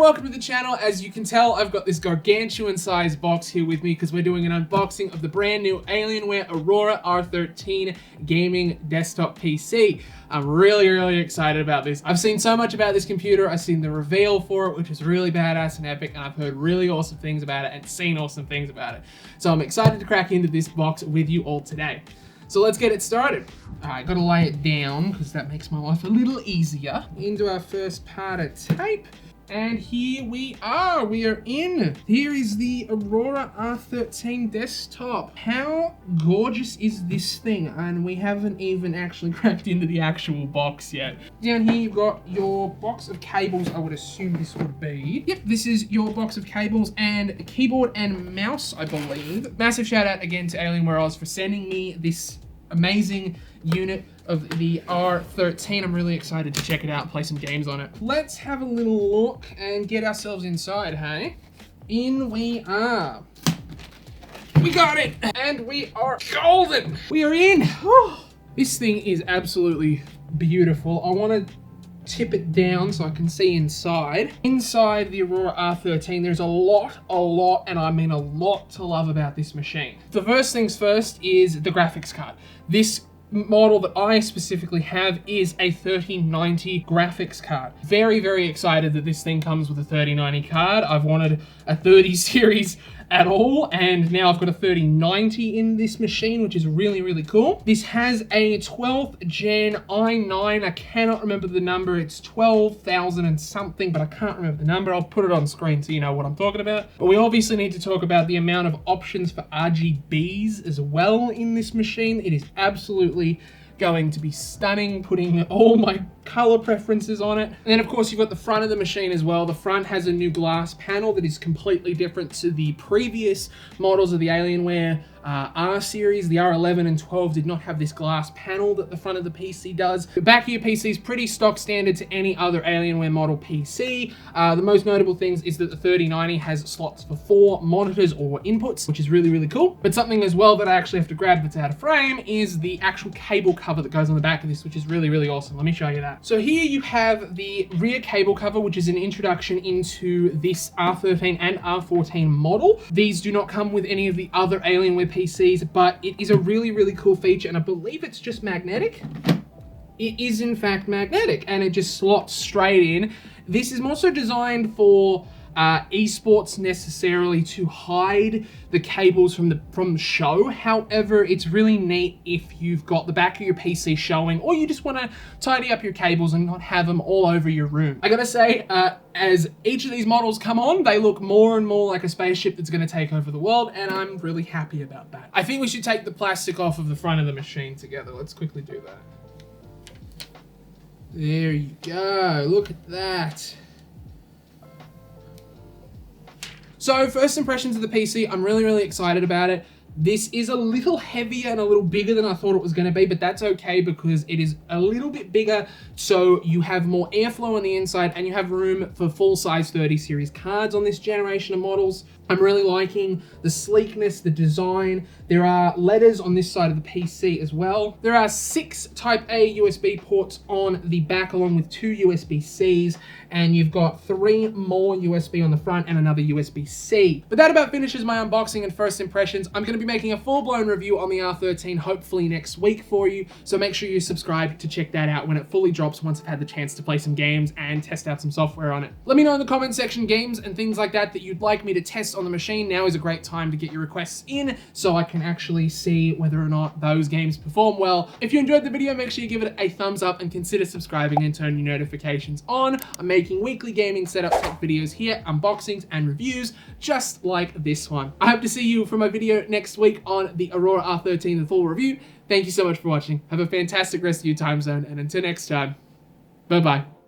welcome to the channel. As you can tell, I've got this gargantuan size box here with me because we're doing an unboxing of the brand new Alienware Aurora R13 gaming desktop PC. I'm really excited about this. I've seen so much about this computer. I've seen the reveal for it, which is really badass and epic, and I've heard really awesome things about it and seen awesome things about it. So I'm excited to crack into this box with you all today. So let's get it started. All right, gotta lay it down because that makes my life a little easier. Into our first part of tape. And here we are in. Here is the Aurora R13 desktop. How gorgeous is this thing? And we haven't even actually cracked into the actual box yet. Down here you've got your box of cables, I would assume this would be. Yep, this is your box of cables and a keyboard and mouse, I believe. Massive shout out again to AlienwareOz for sending me this amazing unit of the R13. I'm really excited to check it out and play some games on it. Let's have a little look and get ourselves inside, hey? In we are. We got it! And we are golden! We are in! Whew. This thing is absolutely beautiful. I want to tip it down so I can see inside. Inside the Aurora R13, there's a lot, and I mean a lot to love about this machine. The first things first is the graphics card. This model that I specifically have is a 3090 graphics card. Very excited that this thing comes with a 3090 card. I've wanted a 30 series at all, and now I've got a 3090 in this machine, which is really cool. This has a 12th gen i9. I cannot remember the number. It's 12,000 and something, but I can't remember the number. I'll put it on screen so you know what I'm talking about. But we obviously need to talk about the amount of options for RGBs as well in this machine. It is absolutely going to be stunning, putting all my color preferences on it. And then of course you've got the front of the machine as well. The front has a new glass panel that is completely different to the previous models of the Alienware R series. The R11 and 12 did not have this glass panel that the front of the PC does. The back of your PC is pretty stock standard to any other Alienware model PC. The most notable things is that the 3090 has slots for 4 monitors or inputs, which is really cool. But something as well that I actually have to grab that's out of frame is the actual cable cover that goes on the back of this, which is really awesome. Let me show you that. So here you have the rear cable cover, which is an introduction into this R13 and R14 model. These do not come with any of the other Alienware PCs, but it is a really cool feature, and I believe it's just magnetic. It is in fact magnetic, and it just slots straight in. This is more so designed for esports necessarily to hide the cables from the show. However, it's really neat if you've got the back of your PC showing, or you just want to tidy up your cables and not have them all over your room. I gotta say, as each of these models come on, they look more and more like a spaceship that's going to take over the world, and I'm really happy about that. I think we should take the plastic off of the front of the machine together. Let's quickly do that. There you go. Look at that. So first impressions of the PC, I'm really excited about it. This is a little heavier and a little bigger than I thought it was going to be, but that's okay because it is a little bit bigger, so you have more airflow on the inside and you have room for full-size 30 series cards on this generation of models. I'm really liking the sleekness, the design. There are letters on this side of the PC as well. There are 6 Type A USB ports on the back along with 2 USB-Cs, and you've got 3 more USB on the front and another USB-C. But that about finishes my unboxing and first impressions. I'm going to be making a full-blown review on the R13 hopefully next week for you, so make sure you subscribe to check that out when it fully drops once I've had the chance to play some games and test out some software on it. Let me know in the comment section games and things like that you'd like me to test on the machine. Now is a great time to get your requests in so I can actually see whether or not those games perform well. If you enjoyed the video, make sure you give it a thumbs up and consider subscribing and turn your notifications on. I'm making weekly gaming setup tech videos here, unboxings and reviews just like this one. I hope to see you for my video next week on the Aurora R13, the full review. Thank you so much for watching. Have a fantastic rest of your time zone, and until next time, bye-bye.